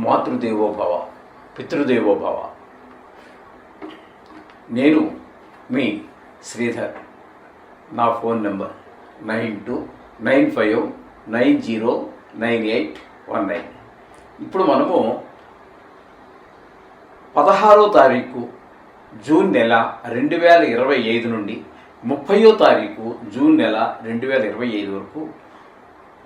మాతృదేవోభవ, పితృదేవోభవ. నేను మీ శ్రీధర్. నా phone number 9295909819. ఇప్పుడు మనము 16వ తారీఖు జూన్ నెల 2025 నుండి 30వ తారీఖు జూన్ నెల 2025 వరకు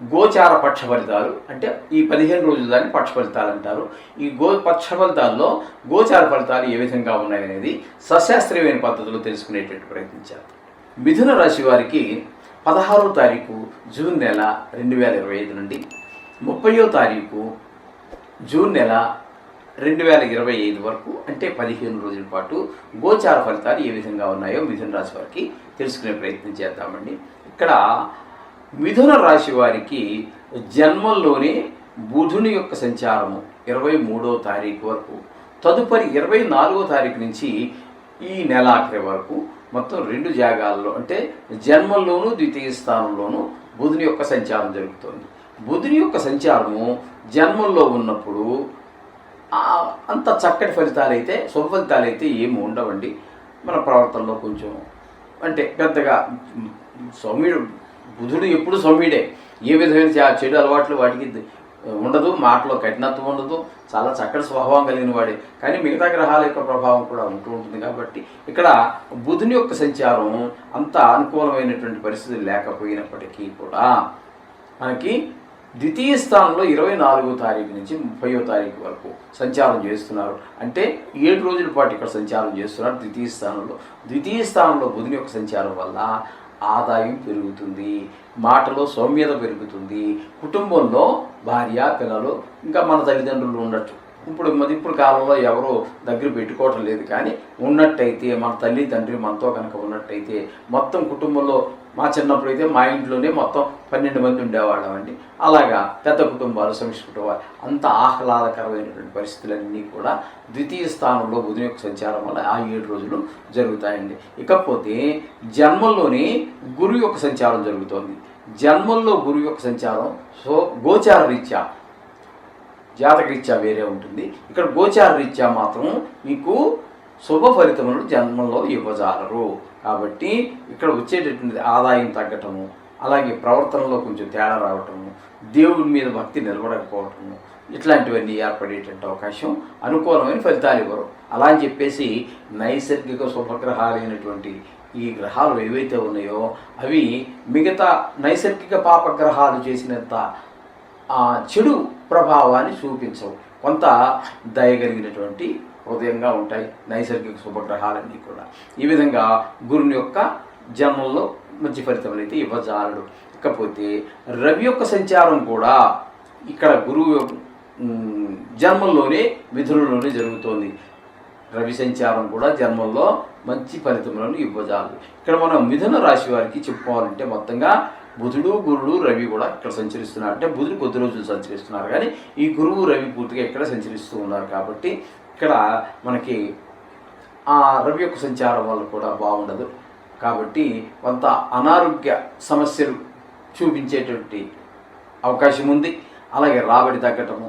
గోచార పక్ష ఫలితాలు, అంటే ఈ 15 రోజుల దాన్ని పక్ష ఫలితాలు అంటారు. ఈ పక్ష ఫలితాల్లో గోచార ఫలితాలు ఏ విధంగా ఉన్నాయనేది సశాస్త్రీయమైన పద్ధతిలో తెలుసుకునేటువంటి ప్రయత్నించారు. మిథున రాశి వారికి 16వ తారీఖు జూన్ నెల 2025 నుండి 30వ తారీఖు జూన్ నెల 2025 వరకు, అంటే 15 రోజుల పాటు గోచార ఫలితాలు ఏ విధంగా ఉన్నాయో మిథున రాశి వారికి తెలుసుకునే ప్రయత్నం చేద్దామండి. ఇక్కడ మిథున రాశి వారికి జన్మంలోనే బుధుని యొక్క సంచారము 23వ తారీఖు వరకు, తదుపరి 24వ తారీఖు నుంచి ఈ నెలాఖరి వరకు మొత్తం 2 జాగాల్లో, అంటే జన్మంలోనూ ద్వితీయ స్థానంలోనూ బుధుని యొక్క సంచారం జరుగుతుంది. బుధుని యొక్క సంచారము జన్మంలో ఉన్నప్పుడు అంత చక్కటి ఫలితాలైతే, శుభ ఫలితాలైతే ఏమి ఉండవండి. మన ప్రవర్తనలో కొంచెం అంటే పెద్దగా సౌమ్యుడు, బుధుడు ఎప్పుడు సౌమ్యుడే. ఏ విధమైన చెడు అలవాట్లు వాటికి ఉండదు, మాటలో కఠినత్వం ఉండదు, చాలా చక్కటి స్వభావం కలిగిన వాడే. కానీ మిగతా గ్రహాల యొక్క ప్రభావం కూడా ఉంటూ ఉంటుంది. కాబట్టి ఇక్కడ బుధుని యొక్క సంచారం అంత అనుకూలమైనటువంటి పరిస్థితులు లేకపోయినప్పటికీ కూడా మనకి ద్వితీయ స్థానంలో 24వ తారీఖు నుంచి 30వ తారీఖు వరకు సంచారం చేస్తున్నారు. అంటే 7 రోజుల పాటు ఇక్కడ సంచారం చేస్తున్నారు ద్వితీయ స్థానంలో. ద్వితీయ స్థానంలో బుధుని యొక్క సంచారం వల్ల ఆదాయం పెరుగుతుంది, మాటలో సౌమ్యత పెరుగుతుంది, కుటుంబంలో భార్య పిల్లలు ఇంకా మన తల్లిదండ్రులు ఉండొచ్చు. ఇప్పుడు కాలంలో ఎవరో దగ్గర పెట్టుకోవటం లేదు, కానీ ఉన్నట్టయితే మన తల్లి తండ్రి మనతో కనుక ఉన్నట్టయితే మొత్తం కుటుంబంలో, మా చిన్నప్పుడు అయితే మా ఇంట్లోనే మొత్తం 12 మంది ఉండేవాళ్ళం అండి. అలాగా పెద్ద కుటుంబాలు, సమిష్టి కుటుంబాలు, అంత ఆహ్లాదకరమైనటువంటి పరిస్థితులన్నీ కూడా ద్వితీయ స్థానంలో బుధుని యొక్క సంచారం వల్ల ఆ 7 రోజులు జరుగుతాయండి. ఇకపోతే జన్మంలోనే గురువు యొక్క సంచారం జరుగుతోంది. జన్మంలో గురువు యొక్క సంచారం గోచార రీత్యా, జాతకరీత్యా వేరే ఉంటుంది. ఇక్కడ గోచార రీత్యా మాత్రం మీకు శుభ ఫలితములను జన్మంలో ఇవ్వజాలరు. కాబట్టి ఇక్కడ వచ్చేటటువంటి ఆదాయం తగ్గటము, అలాగే ప్రవర్తనలో కొంచెం తేడా రావటము, దేవుడి మీద భక్తి నిలబడకపోవటము, ఇట్లాంటివన్నీ ఏర్పడేటువంటి అవకాశం, అనుకూలమైన ఫలితాలు ఇవ్వరు. అలా అని చెప్పేసి నైసర్గిక శుభగ్రహాలైనటువంటి ఈ గ్రహాలు ఏవైతే ఉన్నాయో అవి మిగతా నైసర్గిక పాపగ్రహాలు చేసినంత చెడు ప్రభావాన్ని చూపించవు. కొంత దయగలిగినటువంటి హృదయంగా ఉంటాయి నైసర్గిక శుభగ్రహాలన్నీ కూడా. ఈ విధంగా గురుని యొక్క జన్మంలో మంచి ఫలితములు అయితే ఇవ్వజాలడు. ఇకపోతే రవి యొక్క సంచారం కూడా ఇక్కడ గురువు జన్మంలోనే మిథునంలోనే జరుగుతోంది. రవి సంచారం కూడా జన్మంలో మంచి ఫలితములను ఇవ్వజాలదు. ఇక్కడ మనం మిథున రాశి వారికి చెప్పుకోవాలంటే మొత్తంగా బుధుడు, గురుడు, రవి కూడా ఇక్కడ సంచరిస్తున్నారు. అంటే బుధుడు కొద్ది రోజులు సంచరిస్తున్నారు, కానీ ఈ గురువు రవి పూర్తిగా ఇక్కడ సంచరిస్తూ ఉన్నారు. కాబట్టి ఇక్కడ మనకి ఆ రవి యొక్క సంచారం వల్ల కూడా బాగుండదు. కాబట్టి కొంత అనారోగ్య సమస్యలు చూపించేటువంటి అవకాశం ఉంది. అలాగే రాబడి తగ్గటము,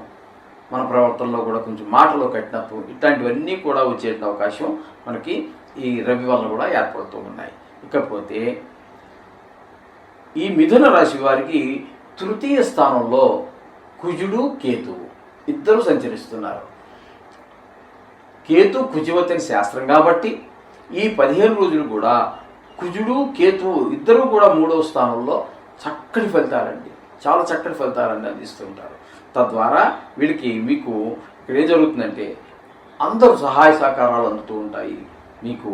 మన ప్రవర్తనలో కూడా కొంచెం మాటలో కఠినత్వం, ఇట్లాంటివన్నీ కూడా వచ్చే అవకాశం మనకి ఈ రవి వల్ల కూడా ఏర్పడుతూ ఉన్నాయి. ఇకపోతే ఈ మిథున రాశి వారికి తృతీయ స్థానంలో కుజుడు, కేతువు ఇద్దరు సంచరిస్తున్నారు. కేతు కుజవతని శాస్త్రం కాబట్టి ఈ 15 రోజులు కూడా కుజుడు, కేతువు ఇద్దరు కూడా 3వ స్థానంలో చక్కటి ఫలితాలండి, చాలా చక్కటి ఫలితాలన్నీ అందిస్తూ ఉంటారు. తద్వారా మీకు ఇక్కడ ఏం జరుగుతుందంటే అందరూ సహాయ సహకారాలు అందుతూ ఉంటాయి. మీకు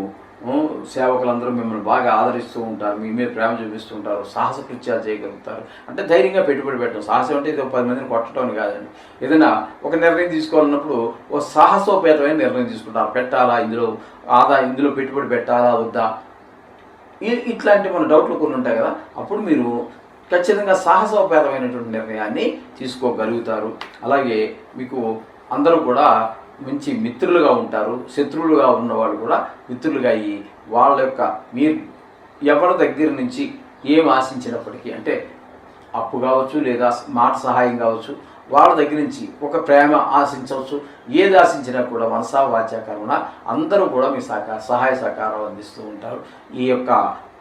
సేవకులందరూ మిమ్మల్ని బాగా ఆదరిస్తూ ఉంటారు, మీ మీద ప్రేమ చూపిస్తూ ఉంటారు, సాహస కృత్యాలు చేయగలుగుతారు. అంటే ధైర్యంగా పెట్టుబడి పెట్టడం. సాహసం అంటే ఇది 10 మందిని కొట్టడం కాదండి. ఏదైనా ఒక నిర్ణయం తీసుకోవాలన్నప్పుడు ఓ సాహసోపేతమైన నిర్ణయం తీసుకుంటారు. పెట్టాలా, ఇందులో పెట్టుబడి పెట్టాలా వద్దా, ఇట్లాంటి మన డౌట్లు కొన్ని ఉంటాయి కదా. అప్పుడు మీరు ఖచ్చితంగా సాహసోపేతమైనటువంటి నిర్ణయాన్ని తీసుకోగలుగుతారు. అలాగే మీకు అందరూ కూడా మంచి మిత్రులుగా ఉంటారు. శత్రువులుగా ఉన్నవాళ్ళు కూడా మిత్రులుగా అయ్యి వాళ్ళ యొక్క మీరు ఎవరి దగ్గర నుంచి ఏం ఆశించినప్పటికీ, అంటే అప్పు కావచ్చు లేదా మాట సహాయం కావచ్చు, వాళ్ళ దగ్గర నుంచి ఒక ప్రేమ ఆశించవచ్చు. ఏది ఆశించినా కూడా మనసా వాచా కర్మణ అందరూ కూడా మీ సహాయ సహకారం అందిస్తూ ఉంటారు. ఈ యొక్క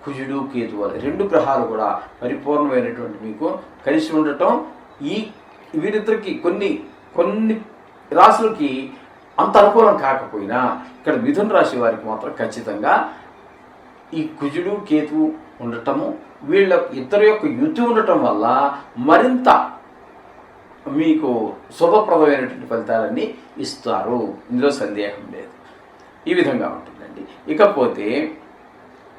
కుజుడు కేతు వల్ల 2 గ్రహాలు కూడా పరిపూర్ణమైనటువంటి మీకు కలిసి ఉండటం, ఈ వీరిద్దరికి కొన్ని రాశులకి అంత అనుకూలం కాకపోయినా ఇక్కడ మిథున రాశి వారికి మాత్రం ఖచ్చితంగా ఈ కుజుడు కేతువు ఉండటము, వీళ్ళ ఇద్దరి యొక్క యుతి ఉండటం వల్ల మరింత మీకు శుభప్రదమైనటువంటి ఫలితాలన్నీ ఇస్తారు. ఇందులో సందేహం లేదు. ఈ విధంగా ఉంటుందండి. ఇకపోతే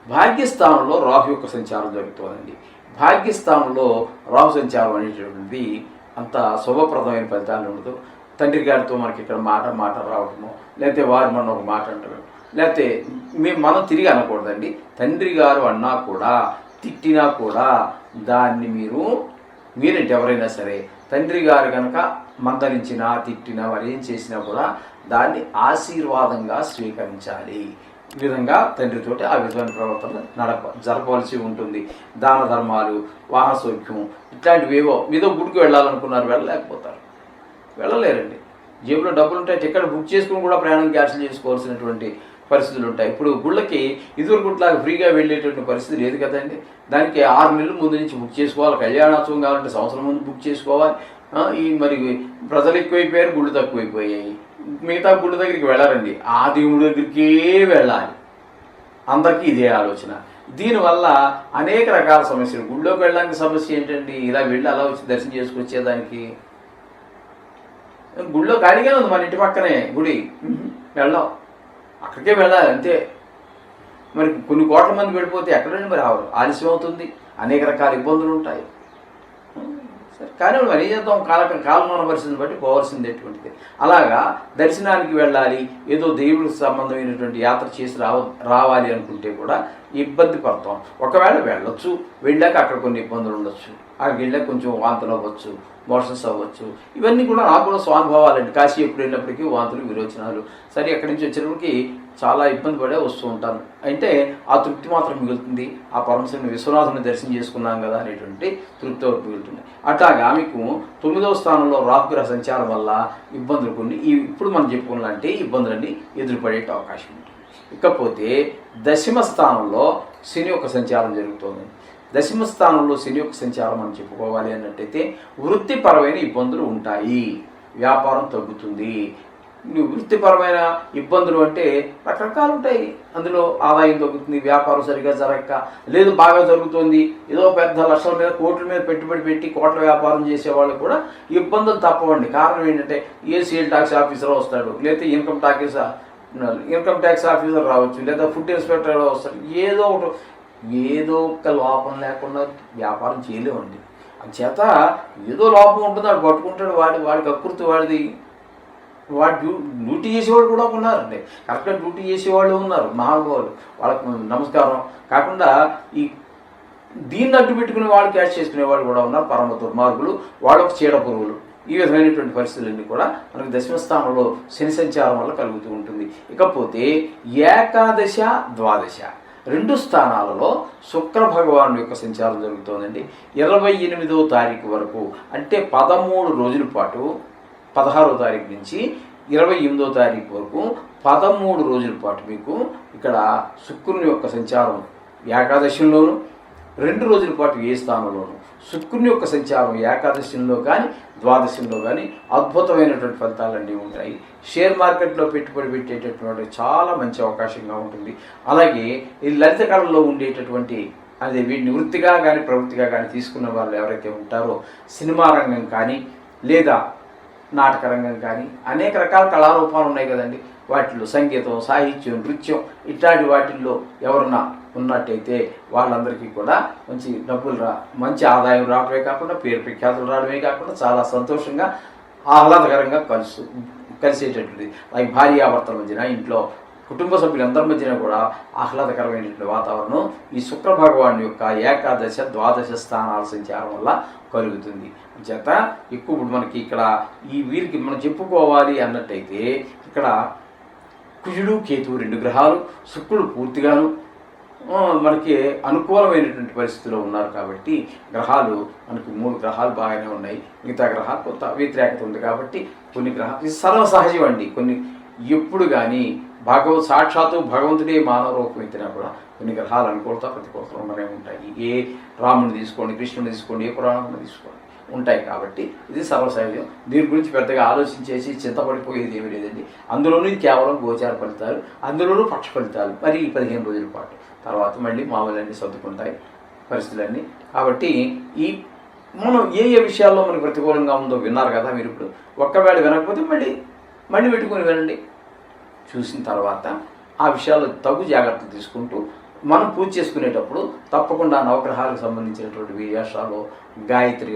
భాగ్యస్థానంలో రాహు యొక్క సంచారం జరుగుతుందండి. భాగ్యస్థానంలో రాహు సంచారం అనేటువంటిది అంత శుభప్రదమైన ఫలితాలు ఉండదు. తండ్రి గారితో మనకి ఇక్కడ మాట రావటము, లేకపోతే వారు మనం ఒక మాట అంటారు, లేకపోతే మనం తిరిగి అనకూడదండి. తండ్రి గారు అన్నా కూడా తిట్టినా కూడా దాన్ని మీరంటే ఎవరైనా సరే తండ్రి గారు కనుక మందలించినా తిట్టినా వారు ఏం చేసినా కూడా దాన్ని ఆశీర్వాదంగా స్వీకరించాలి. ఈ విధంగా తండ్రితోటి ఆ విధమైన ప్రవర్తన జరపవలసి ఉంటుంది. దాన ధర్మాలు, వాహన సౌఖ్యం ఇట్లాంటివేవో ఏదో గుడికి వెళ్ళాలనుకున్నారు, వెళ్ళలేరండి. జేబులో డబ్బులు ఉంటాయి, టికెట్ బుక్ చేసుకుని కూడా ప్రయాణం క్యాన్సిల్ చేసుకోవాల్సినటువంటి పరిస్థితులు ఉంటాయి. ఇప్పుడు గుళ్ళకి ఇదివరకుట్లాగా ఫ్రీగా వెళ్ళేటువంటి పరిస్థితి లేదు కదండి. దానికి 6 నెలల ముందు నుంచి బుక్ చేసుకోవాలి. కళ్యాణోత్సవం కావాలంటే సంవత్సరం ముందు బుక్ చేసుకోవాలి. మరి ప్రజలు ఎక్కువైపోయారు, గుళ్ళు తక్కువైపోయాయి. మిగతా గుళ్ళ దగ్గరికి వెళ్ళారండి, ఆ దేవుడి దగ్గరికే వెళ్ళాలి. అందరికీ ఇదే ఆలోచన. దీనివల్ల అనేక రకాల సమస్యలు. గుళ్ళోకి వెళ్ళడానికి సమస్య ఏంటండి, ఇలా వెళ్ళి అలా వచ్చి దర్శనం చేసుకొచ్చేదానికి గుళ్ళో ఖాళీగానే ఉంది, మన ఇంటి పక్కనే గుడి, వెళ్ళాం, అక్కడికే వెళ్ళాలి అంతే. మరి కొన్ని కోట్ల మంది వెళ్ళిపోతే ఎక్కడండి మరి ఆలస్యం అవుతుంది, అనేక రకాల ఇబ్బందులు ఉంటాయి. సరే కానీ మరి ఏం చేద్దాం, కాలమాన పరిస్థితిని బట్టి పోవాల్సిందేటువంటిది. అలాగా దర్శనానికి వెళ్ళాలి, ఏదో దేవుడికి సంబంధమైనటువంటి యాత్ర చేసి రావాలి అనుకుంటే కూడా ఇబ్బంది పడతాం. ఒకవేళ వెళ్ళొచ్చు, వెళ్ళాక అక్కడ కొన్ని ఇబ్బందులు ఉండొచ్చు, అక్కడికి వెళ్ళాక కొంచెం వాంతులు అవ్వచ్చు, మోషన్స్ అవ్వచ్చు. ఇవన్నీ కూడా నాకు కూడా స్వానుభవాలండి. కాశీ ఎప్పుడు వెళ్ళినప్పటికీ వాంతులు, విరోచనాలు. సరే ఎక్కడి నుంచి వచ్చినప్పటికీ చాలా ఇబ్బంది పడే వస్తూ ఉంటాను. అంటే ఆ తృప్తి మాత్రం మిగులుతుంది. ఆ పరమశివుని విశ్వనాథుని దర్శనం చేసుకున్నాం కదా అనేటువంటి తృప్తి వరకు మిగులుతుంది. అట్లాగా మీకు 9వ స్థానంలో రాహుగ్రహ సంచారం వల్ల ఇబ్బందులు కొన్ని ఇప్పుడు మనం చెప్పుకున్నలాంటి ఇబ్బందులన్నీ ఎదురుపడే అవకాశం ఉంటుంది. ఇకపోతే 10వ స్థానంలో శని యొక్క సంచారం జరుగుతుంది. 10వ స్థానంలో శని యొక్క సంచారం అని చెప్పుకోవాలి అన్నట్టయితే వృత్తిపరమైన ఇబ్బందులు ఉంటాయి, వ్యాపారం తగ్గుతుంది. వృత్తిపరమైన ఇబ్బందులు అంటే రకరకాలు ఉంటాయి. అందులో ఆదాయం తగ్గుతుంది, వ్యాపారం సరిగా జరగక, లేదు బాగా జరుగుతుంది, ఏదో పెద్ద లక్షల మీద కోట్ల మీద పెట్టుబడి పెట్టి కోట్ల వ్యాపారం చేసేవాళ్ళు కూడా ఇబ్బందులు తప్పవండి. కారణం ఏంటంటే ఏ సేల్ ట్యాక్స్ ఆఫీసర్ వస్తాడు, లేకపోతే ఇన్కమ్ ట్యాక్స్ ఆఫీసర్ రావచ్చు, లేదా ఫుడ్ ఇన్స్పెక్టర్ వస్తాడు. ఏదో ఒక లోపం లేకుండా వ్యాపారం చేయలేమండి. అంచేత ఏదో లోపం ఉంటుంది, వాడు పట్టుకుంటాడు, వాడికి అకృతి వాడిది. డ్యూటీ చేసేవాళ్ళు కూడా ఉన్నారండి, కరెక్ట్గా డ్యూటీ చేసేవాళ్ళు ఉన్నారు, మహానుభావులు, వాళ్ళకు నమస్కారం. కాకుండా ఈ దీన్ని అడ్డు పెట్టుకునే వాళ్ళు క్యాష్ చేసుకునే వాళ్ళు కూడా ఉన్నారు, పరమ దుర్మార్గులు, వాళ్ళకు చీడ పురుగులు. ఈ విధమైనటువంటి పరిస్థితులన్నీ కూడా మనకు 10వ స్థానంలో శని సంచారం వల్ల కలుగుతూ ఉంటుంది. ఇకపోతే ఏకాదశ, ద్వాదశ 2 స్థానాలలో శుక్ర భగవాను యొక్క సంచారం జరుగుతోందండి. 28వ తారీఖు వరకు, అంటే 13 రోజుల పాటు, 16వ తారీఖు నుంచి 28వ తారీఖు వరకు 13 రోజుల పాటు మీకు ఇక్కడ శుక్రుని యొక్క సంచారం ఏకాదశంలోను, 2 రోజుల పాటు ఏ స్థానంలోను శుక్రుని యొక్క సంచారం ఏకాదశంలో కానీ ద్వాదశంలో కానీ అద్భుతమైనటువంటి ఫలితాలన్నీ ఉంటాయి. షేర్ మార్కెట్లో పెట్టుబడి పెట్టేటటువంటి చాలా మంచి అవకాశంగా ఉంటుంది. అలాగే ఈ లలిత కళల్లో ఉండేటటువంటి అదే వీటిని వృత్తిగా కానీ ప్రవృత్తిగా కానీ తీసుకున్న వాళ్ళు ఎవరైతే ఉంటారో, సినిమా రంగం కానీ లేదా నాటక రంగం కానీ అనేక రకాల కళారూపాలు ఉన్నాయి కదండి. వాటిలో సంగీతం, సాహిత్యం, నృత్యం ఇట్లాంటి వాటిల్లో ఎవరన్నా ఉన్నట్టయితే వాళ్ళందరికీ కూడా మంచి మంచి ఆదాయం రావడమే కాకుండా పేరు ప్రఖ్యాతులు రావడమే కాకుండా చాలా సంతోషంగా ఆహ్లాదకరంగా కలిసేటటువంటిది. అలాగే భార్యాభర్తల మధ్యన, ఇంట్లో కుటుంబ సభ్యులందరి మధ్యన కూడా ఆహ్లాదకరమైనటువంటి వాతావరణం ఈ శుక్ర భగవాన్ యొక్క ఏకాదశ, ద్వాదశ స్థానాల సంచారం వల్ల కలుగుతుంది. చేత ఎక్కువ మనకి ఇక్కడ వీరికి మనం చెప్పుకోవాలి అన్నట్టయితే ఇక్కడ కుజుడు, కేతువు 2 గ్రహాలు, శుక్రుడు పూర్తిగాను మనకి అనుకూలమైనటువంటి పరిస్థితిలో ఉన్నారు కాబట్టి గ్రహాలు మనకి 3 గ్రహాలు బాగానే ఉన్నాయి, మిగతా గ్రహాలు కొంత వ్యతిరేకత ఉంది కాబట్టి కొన్ని గ్రహాలు ఇది సర్వసహజం అండి. కొన్ని ఎప్పుడు కానీ సాక్షాత్తు భగవంతుడే మానవ రూపం ఎత్తినా కూడా కొన్ని గ్రహాలు అనుకూలత ప్రతికూలత ఉండనే ఉంటాయి. ఏ రాముని తీసుకోండి, కృష్ణుని తీసుకోండి, ఏ పురాణాన్ని తీసుకోండి ఉంటాయి కాబట్టి ఇది సర్వసహజం. దీని గురించి పెద్దగా ఆలోచించేసి చింతపడిపోయేది ఏమీ లేదండి. అందులోనూ ఇది కేవలం గోచార ఫలితాలు, అందులోనూ పక్ష ఫలితాలు. మరి ఈ 15 రోజుల పాటు తర్వాత మళ్ళీ మామూలన్నీ సర్దుకుంటాయి పరిస్థితులన్నీ. కాబట్టి ఈ మనం ఏ విషయాల్లో మనకు ప్రతికూలంగా ఉందో విన్నారు కదా మీరు. ఇప్పుడు ఒక్కవేళ వినకపోతే మళ్ళీ పెట్టుకొని వినండి. చూసిన తర్వాత ఆ విషయాల్లో తగు జాగ్రత్తలు తీసుకుంటూ మనం పూజ చేసుకునేటప్పుడు తప్పకుండా నవగ్రహాలకు సంబంధించినటువంటి విషయాలు గాయత్రి,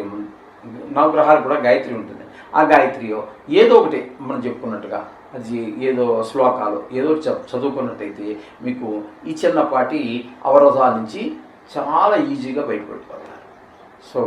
నవగ్రహాలు కూడా గాయత్రి ఉంటుంది. ఆ గాయత్రియో ఏదో ఒకటి మనం చెప్పుకున్నట్టుగా అది ఏదో శ్లోకాలు ఏదో చదువుకున్నట్టయితే మీకు ఈ చిన్నపాటి అవరోధాల నుంచి చాలా ఈజీగా బయటపడిపోతారు. సో